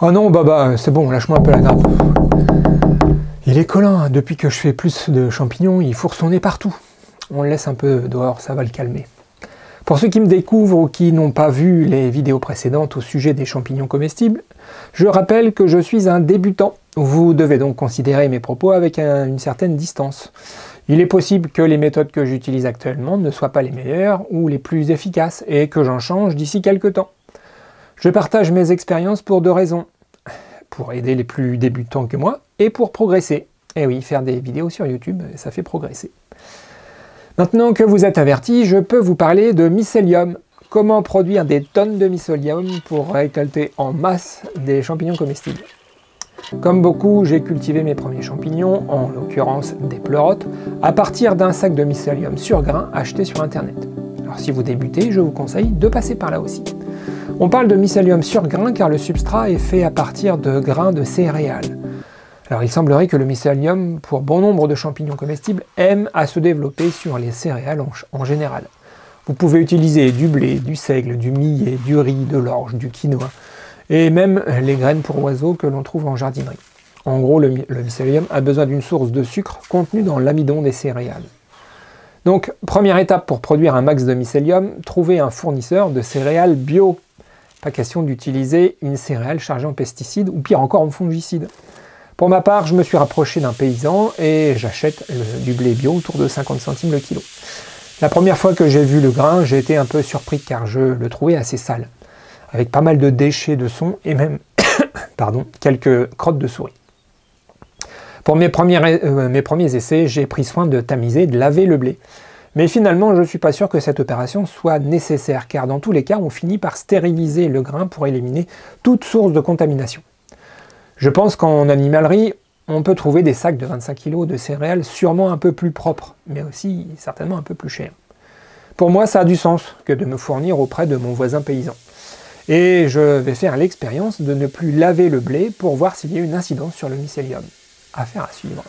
Oh non, Baba, c'est bon, lâche-moi un peu la grappe. Il est collant, hein. Depuis que je fais plus de champignons, il fourre son nez partout. On le laisse un peu dehors, ça va le calmer. Pour ceux qui me découvrent ou qui n'ont pas vu les vidéos précédentes au sujet des champignons comestibles, je rappelle que je suis un débutant. Vous devez donc considérer mes propos avec une certaine distance. Il est possible que les méthodes que j'utilise actuellement ne soient pas les meilleures ou les plus efficaces et que j'en change d'ici quelques temps. Je partage mes expériences pour deux raisons. Pour aider les plus débutants que moi et pour progresser. Et oui, faire des vidéos sur YouTube, ça fait progresser. Maintenant que vous êtes avertis, je peux vous parler de mycélium. Comment produire des tonnes de mycélium pour récolter en masse des champignons comestibles. Comme beaucoup, j'ai cultivé mes premiers champignons, en l'occurrence des pleurotes, à partir d'un sac de mycélium sur grain acheté sur internet. Alors si vous débutez, je vous conseille de passer par là aussi. On parle de mycélium sur grain car le substrat est fait à partir de grains de céréales. Alors il semblerait que le mycélium, pour bon nombre de champignons comestibles, aime à se développer sur les céréales en général. Vous pouvez utiliser du blé, du seigle, du millet, du riz, de l'orge, du quinoa, et même les graines pour oiseaux que l'on trouve en jardinerie. En gros, le mycélium a besoin d'une source de sucre contenue dans l'amidon des céréales. Donc, première étape pour produire un max de mycélium, trouver un fournisseur de céréales bio. Pas question d'utiliser une céréale chargée en pesticides ou pire encore en fongicides. Pour ma part, je me suis rapproché d'un paysan et j'achète du blé bio autour de 50 centimes le kilo. La première fois que j'ai vu le grain, j'ai été un peu surpris car je le trouvais assez sale, avec pas mal de déchets de son et même quelques crottes de souris. Pour mes premiers essais, j'ai pris soin de tamiser, de laver le blé. Mais finalement, je ne suis pas sûr que cette opération soit nécessaire, car dans tous les cas, on finit par stériliser le grain pour éliminer toute source de contamination. Je pense qu'en animalerie, on peut trouver des sacs de 25 kg de céréales sûrement un peu plus propres, mais aussi certainement un peu plus chers. Pour moi, ça a du sens que de me fournir auprès de mon voisin paysan. Et je vais faire l'expérience de ne plus laver le blé pour voir s'il y a une incidence sur le mycélium. Affaire à suivre.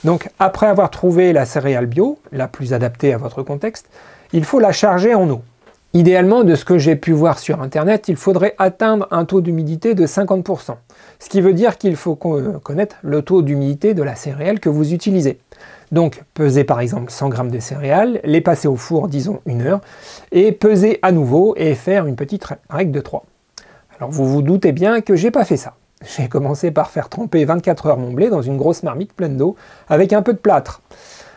Donc, après avoir trouvé la céréale bio, la plus adaptée à votre contexte, il faut la charger en eau. Idéalement, de ce que j'ai pu voir sur internet, il faudrait atteindre un taux d'humidité de 50%. Ce qui veut dire qu'il faut connaître le taux d'humidité de la céréale que vous utilisez. Donc, peser par exemple 100 g de céréales, les passer au four, disons 1 heure, et peser à nouveau et faire une petite règle de 3. Alors, vous vous doutez bien que j'ai pas fait ça. J'ai commencé par faire tremper 24 heures mon blé dans une grosse marmite pleine d'eau avec un peu de plâtre.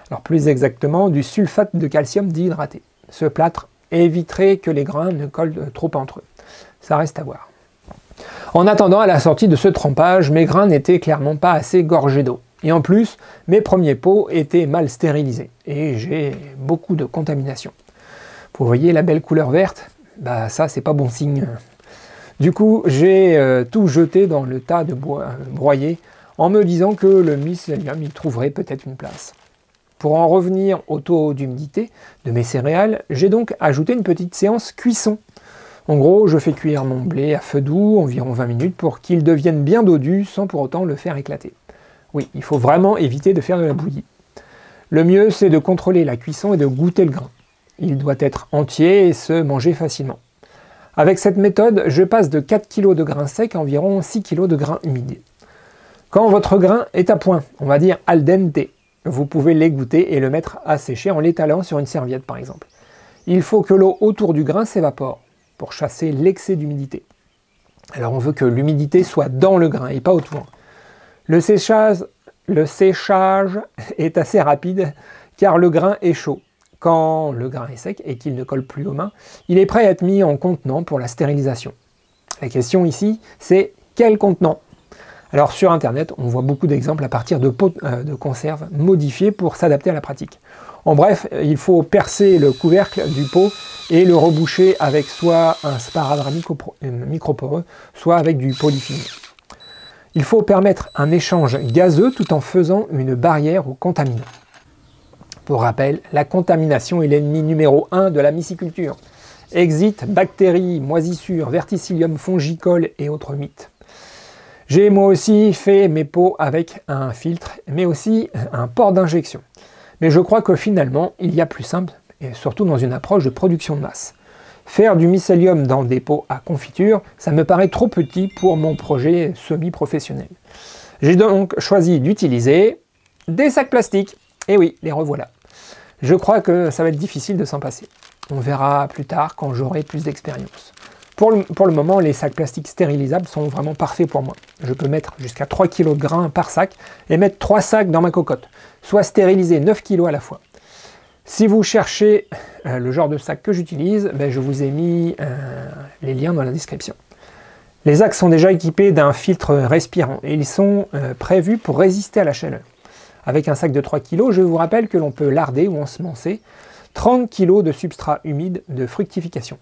Alors plus exactement du sulfate de calcium déhydraté. Ce plâtre éviterait que les grains ne collent trop entre eux. Ça reste à voir. En attendant, à la sortie de ce trempage, mes grains n'étaient clairement pas assez gorgés d'eau. Et en plus, mes premiers pots étaient mal stérilisés. Et j'ai beaucoup de contamination. Vous voyez la belle couleur verte? Bah ça, c'est pas bon signe. Du coup, j'ai tout jeté dans le tas de bois broyé en me disant que le mycélium y trouverait peut-être une place. Pour en revenir au taux d'humidité de mes céréales, j'ai donc ajouté une petite séance cuisson. En gros, je fais cuire mon blé à feu doux, environ 20 minutes, pour qu'il devienne bien dodu sans pour autant le faire éclater. Oui, il faut vraiment éviter de faire de la bouillie. Le mieux, c'est de contrôler la cuisson et de goûter le grain. Il doit être entier et se manger facilement. Avec cette méthode, je passe de 4 kg de grains secs à environ 6 kg de grains humides. Quand votre grain est à point, on va dire al dente, vous pouvez l'égoutter et le mettre à sécher en l'étalant sur une serviette par exemple. Il faut que l'eau autour du grain s'évapore pour chasser l'excès d'humidité. Alors on veut que l'humidité soit dans le grain et pas autour. Le séchage est assez rapide car le grain est chaud. Quand le grain est sec et qu'il ne colle plus aux mains, il est prêt à être mis en contenant pour la stérilisation. La question ici, c'est quel contenant? Alors sur internet, on voit beaucoup d'exemples à partir de pots de conserve modifiés pour s'adapter à la pratique. En bref, il faut percer le couvercle du pot et le reboucher avec soit un sparadrap microporeux, soit avec du polyfilm. Il faut permettre un échange gazeux tout en faisant une barrière aux contaminants. Pour rappel, la contamination est l'ennemi numéro 1 de la myciculture. Exit, bactéries, moisissures, verticillium, fongicole et autres mythes. J'ai moi aussi fait mes pots avec un filtre, mais aussi un port d'injection. Mais je crois que finalement, il y a plus simple, et surtout dans une approche de production de masse. Faire du mycélium dans des pots à confiture, ça me paraît trop petit pour mon projet semi-professionnel. J'ai donc choisi d'utiliser des sacs plastiques. Et oui, les revoilà. Je crois que ça va être difficile de s'en passer. On verra plus tard quand j'aurai plus d'expérience. Pour le moment, les sacs plastiques stérilisables sont vraiment parfaits pour moi. Je peux mettre jusqu'à 3 kg de grains par sac et mettre 3 sacs dans ma cocotte, soit stériliser 9 kg à la fois. Si vous cherchez le genre de sac que j'utilise, je vous ai mis les liens dans la description. Les sacs sont déjà équipés d'un filtre respirant et ils sont prévus pour résister à la chaleur. Avec un sac de 3 kg, je vous rappelle que l'on peut larder ou ensemencer 30 kg de substrat humide de fructification.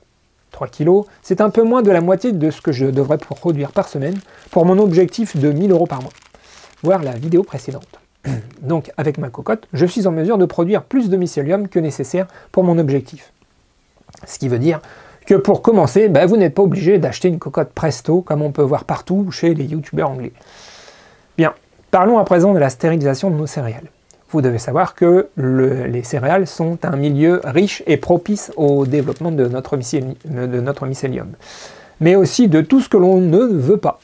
3 kg, c'est un peu moins de la moitié de ce que je devrais produire par semaine pour mon objectif de 1 000 € par mois. Voir la vidéo précédente. Donc avec ma cocotte, je suis en mesure de produire plus de mycélium que nécessaire pour mon objectif. Ce qui veut dire que pour commencer, vous n'êtes pas obligé d'acheter une cocotte Presto comme on peut voir partout chez les youtubeurs anglais. Bien, parlons à présent de la stérilisation de nos céréales. Vous devez savoir que les céréales sont un milieu riche et propice au développement de notre mycélium, mais aussi de tout ce que l'on ne veut pas.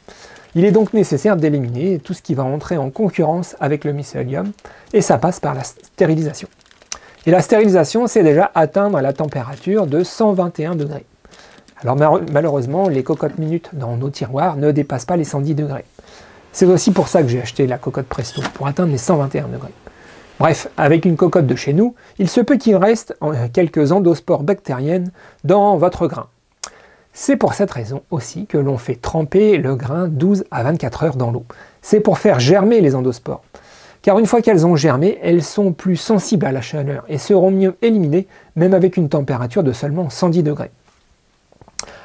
Il est donc nécessaire d'éliminer tout ce qui va entrer en concurrence avec le mycélium, et ça passe par la stérilisation. Et la stérilisation, c'est déjà atteindre la température de 121 degrés. Alors malheureusement, les cocottes minutes dans nos tiroirs ne dépassent pas les 110 degrés. C'est aussi pour ça que j'ai acheté la cocotte Presto, pour atteindre les 121 degrés. Bref, avec une cocotte de chez nous, il se peut qu'il reste quelques endospores bactériennes dans votre grain. C'est pour cette raison aussi que l'on fait tremper le grain 12 à 24 heures dans l'eau. C'est pour faire germer les endospores. Car une fois qu'elles ont germé, elles sont plus sensibles à la chaleur et seront mieux éliminées, même avec une température de seulement 110 degrés.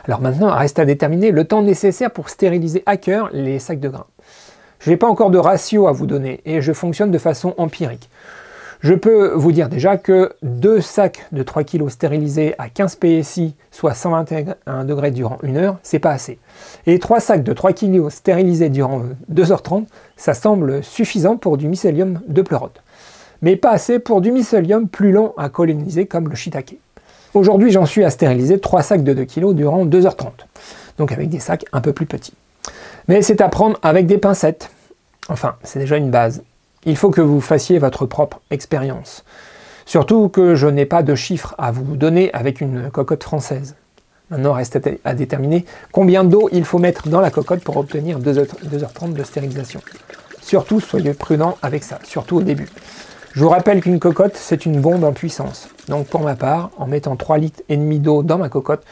Alors maintenant, reste à déterminer le temps nécessaire pour stériliser à cœur les sacs de grains. Je n'ai pas encore de ratio à vous donner et je fonctionne de façon empirique. Je peux vous dire déjà que 2 sacs de 3 kg stérilisés à 15 PSI, soit 121 degrés durant 1 heure, c'est pas assez. Et 3 sacs de 3 kg stérilisés durant 2h30, ça semble suffisant pour du mycélium de pleurote. Mais pas assez pour du mycélium plus lent à coloniser comme le shiitake. Aujourd'hui, j'en suis à stériliser 3 sacs de 2 kg durant 2h30, donc avec des sacs un peu plus petits. Mais c'est à prendre avec des pincettes. Enfin, c'est déjà une base. Il faut que vous fassiez votre propre expérience. Surtout que je n'ai pas de chiffres à vous donner avec une cocotte française. Maintenant, reste à déterminer combien d'eau il faut mettre dans la cocotte pour obtenir 2h30 de stérilisation. Surtout, soyez prudent avec ça, surtout au début. Je vous rappelle qu'une cocotte, c'est une bombe en puissance. Donc pour ma part, en mettant 3,5 litres d'eau dans ma cocotte,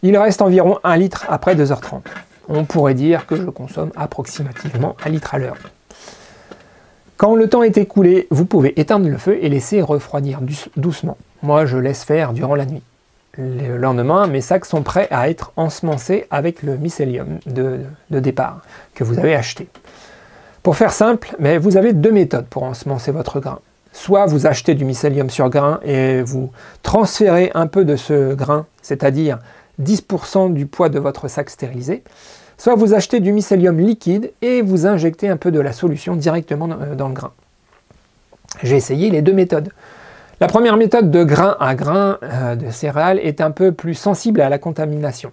il reste environ 1 litre après 2h30. On pourrait dire que je consomme approximativement 1 litre à l'heure. Quand le temps est écoulé, vous pouvez éteindre le feu et laisser refroidir doucement. Moi, je laisse faire durant la nuit. Le lendemain, mes sacs sont prêts à être ensemencés avec le mycélium de départ que vous avez acheté. Pour faire simple, vous avez 2 méthodes pour ensemencer votre grain. Soit vous achetez du mycélium sur grain et vous transférez un peu de ce grain, c'est-à-dire 10% du poids de votre sac stérilisé, soit vous achetez du mycélium liquide et vous injectez un peu de la solution directement dans le grain. J'ai essayé les 2 méthodes. La première méthode de grain à grain de céréales est un peu plus sensible à la contamination,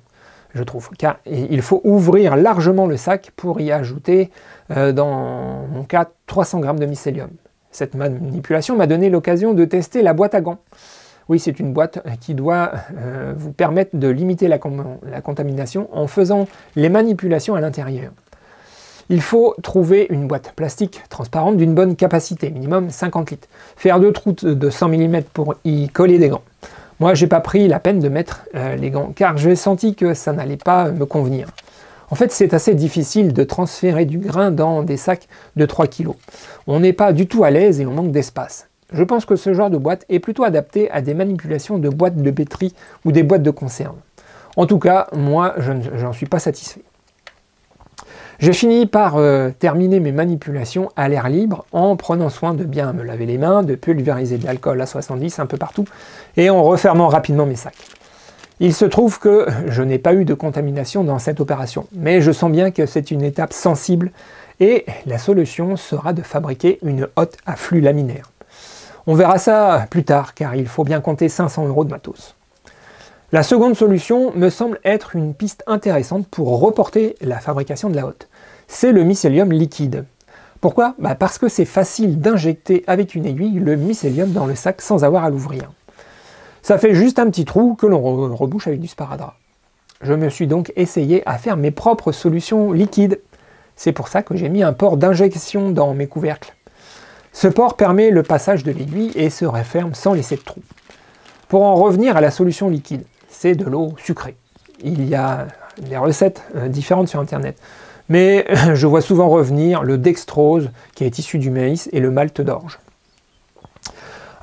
je trouve, car il faut ouvrir largement le sac pour y ajouter, dans mon cas, 300 g de mycélium. Cette manipulation m'a donné l'occasion de tester la boîte à gants. Oui, c'est une boîte qui doit vous permettre de limiter la contamination en faisant les manipulations à l'intérieur. Il faut trouver une boîte plastique transparente d'une bonne capacité, minimum 50 litres. Faire 2 trous de 100 mm pour y coller des gants. Moi, j'ai pas pris la peine de mettre les gants car j'ai senti que ça n'allait pas me convenir. En fait, c'est assez difficile de transférer du grain dans des sacs de 3 kg. On n'est pas du tout à l'aise et on manque d'espace. Je pense que ce genre de boîte est plutôt adapté à des manipulations de boîtes de pétri ou des boîtes de conserve. En tout cas, moi, je n'en suis pas satisfait. J'ai fini par terminer mes manipulations à l'air libre en prenant soin de bien me laver les mains, de pulvériser de l'alcool à 70 un peu partout et en refermant rapidement mes sacs. Il se trouve que je n'ai pas eu de contamination dans cette opération, mais je sens bien que c'est une étape sensible et la solution sera de fabriquer une hotte à flux laminaire. On verra ça plus tard car il faut bien compter 500 € de matos. La seconde solution me semble être une piste intéressante pour reporter la fabrication de la hotte. C'est le mycélium liquide. Pourquoi? Parce que c'est facile d'injecter avec une aiguille le mycélium dans le sac sans avoir à l'ouvrir. Ça fait juste un petit trou que l'on rebouche avec du sparadrap. Je me suis donc essayé à faire mes propres solutions liquides. C'est pour ça que j'ai mis un port d'injection dans mes couvercles. Ce port permet le passage de l'aiguille et se referme sans laisser de trou. Pour en revenir à la solution liquide, c'est de l'eau sucrée. Il y a des recettes différentes sur internet, mais je vois souvent revenir le dextrose qui est issu du maïs et le malt d'orge.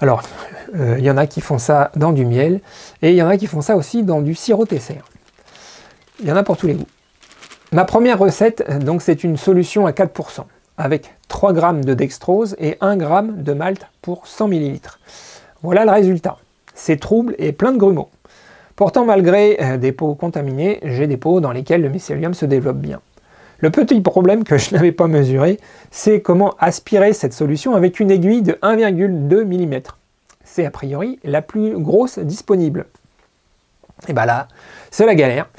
Alors, il y en a qui font ça dans du miel et il y en a qui font ça aussi dans du sirop Tesser. Il y en a pour tous les goûts. Ma première recette, donc, c'est une solution à 4%, avec 3 g de dextrose et 1 g de malt pour 100 ml. Voilà le résultat. C'est trouble et plein de grumeaux. Pourtant, malgré des pots contaminés, j'ai des pots dans lesquels le mycélium se développe bien. Le petit problème que je n'avais pas mesuré, c'est comment aspirer cette solution avec une aiguille de 1,2 mm. C'est a priori la plus grosse disponible. Et là, c'est la galère.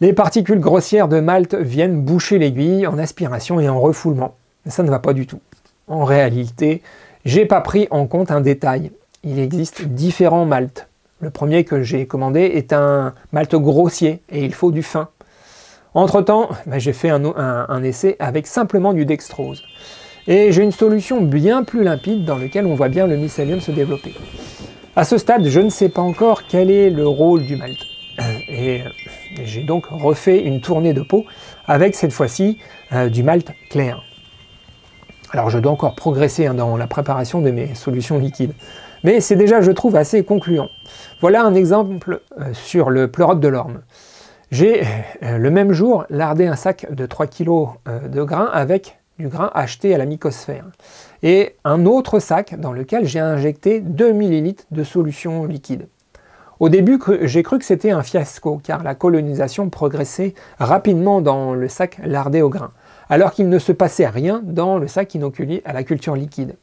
Les particules grossières de malt viennent boucher l'aiguille en aspiration et en refoulement. Ça ne va pas du tout. En réalité, j'ai pas pris en compte un détail. Il existe différents malts. Le premier que j'ai commandé est un malt grossier et il faut du fin. Entre-temps, j'ai fait un essai avec simplement du dextrose. Et j'ai une solution bien plus limpide dans laquelle on voit bien le mycélium se développer. À ce stade, je ne sais pas encore quel est le rôle du malt. Et j'ai donc refait une tournée de pot avec cette fois-ci du malt clair. Alors je dois encore progresser dans la préparation de mes solutions liquides. Mais c'est déjà, je trouve, assez concluant. Voilà un exemple sur le pleurote de l'orme. J'ai le même jour lardé un sac de 3 kg de grains avec du grain acheté à la mycosphère. Et un autre sac dans lequel j'ai injecté 2 ml de solution liquide. Au début, j'ai cru que c'était un fiasco, car la colonisation progressait rapidement dans le sac lardé au grain, alors qu'il ne se passait rien dans le sac inoculé à la culture liquide.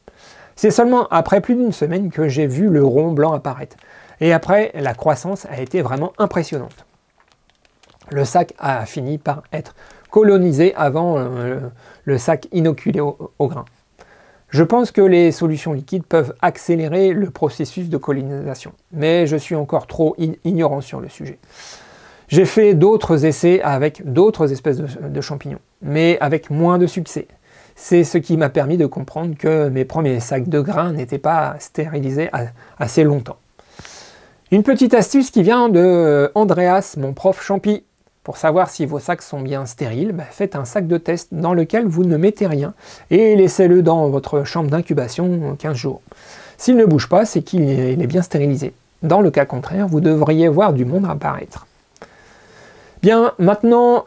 C'est seulement après plus d'une semaine que j'ai vu le rond blanc apparaître. Et après, la croissance a été vraiment impressionnante. Le sac a fini par être colonisé avant le sac inoculé au grain. Je pense que les solutions liquides peuvent accélérer le processus de colonisation, mais je suis encore trop ignorant sur le sujet. J'ai fait d'autres essais avec d'autres espèces de champignons, mais avec moins de succès. C'est ce qui m'a permis de comprendre que mes premiers sacs de grains n'étaient pas stérilisés assez longtemps. Une petite astuce qui vient de Andreas, mon prof champi. Pour savoir si vos sacs sont bien stériles, faites un sac de test dans lequel vous ne mettez rien et laissez-le dans votre chambre d'incubation 15 jours. S'il ne bouge pas, c'est qu'il est bien stérilisé. Dans le cas contraire, vous devriez voir du monde apparaître. Bien, maintenant,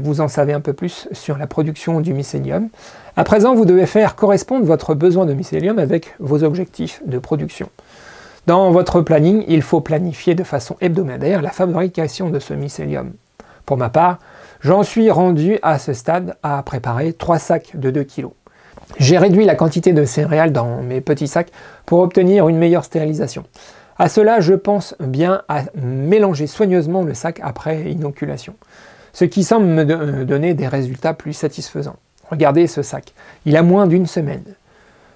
vous en savez un peu plus sur la production du mycélium. À présent, vous devez faire correspondre votre besoin de mycélium avec vos objectifs de production. Dans votre planning, il faut planifier de façon hebdomadaire la fabrication de ce mycélium. Pour ma part, j'en suis rendu à ce stade à préparer 3 sacs de 2 kg. J'ai réduit la quantité de céréales dans mes petits sacs pour obtenir une meilleure stérilisation. À cela, je pense bien à mélanger soigneusement le sac après inoculation, ce qui semble me donner des résultats plus satisfaisants. Regardez ce sac, il a moins d'une semaine.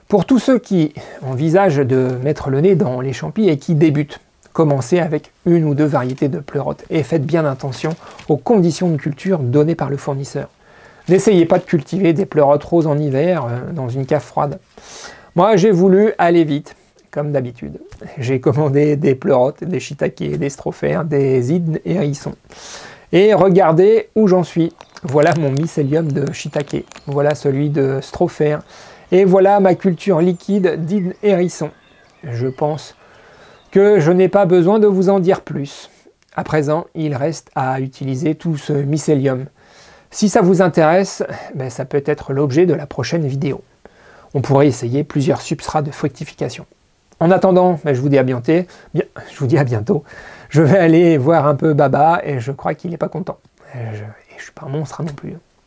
Pour tous ceux qui envisagent de mettre le nez dans les champis et qui débutent, commencez avec 1 ou 2 variétés de pleurotes et faites bien attention aux conditions de culture données par le fournisseur. N'essayez pas de cultiver des pleurotes roses en hiver dans une cave froide. Moi, j'ai voulu aller vite, comme d'habitude. J'ai commandé des pleurotes, des shiitakes, des strophères, des hydnes et hérissons. Et regardez où j'en suis. Voilà mon mycélium de shiitake. Voilà celui de strophère. Et voilà ma culture liquide d'hydnes et hérissons. Je pense que je n'ai pas besoin de vous en dire plus. À présent, il reste à utiliser tout ce mycélium. Si ça vous intéresse, ça peut être l'objet de la prochaine vidéo. On pourrait essayer plusieurs substrats de fructification. En attendant, je vous dis à bientôt. Je vais aller voir un peu Baba et je crois qu'il n'est pas content. Et je ne suis pas un monstre non plus.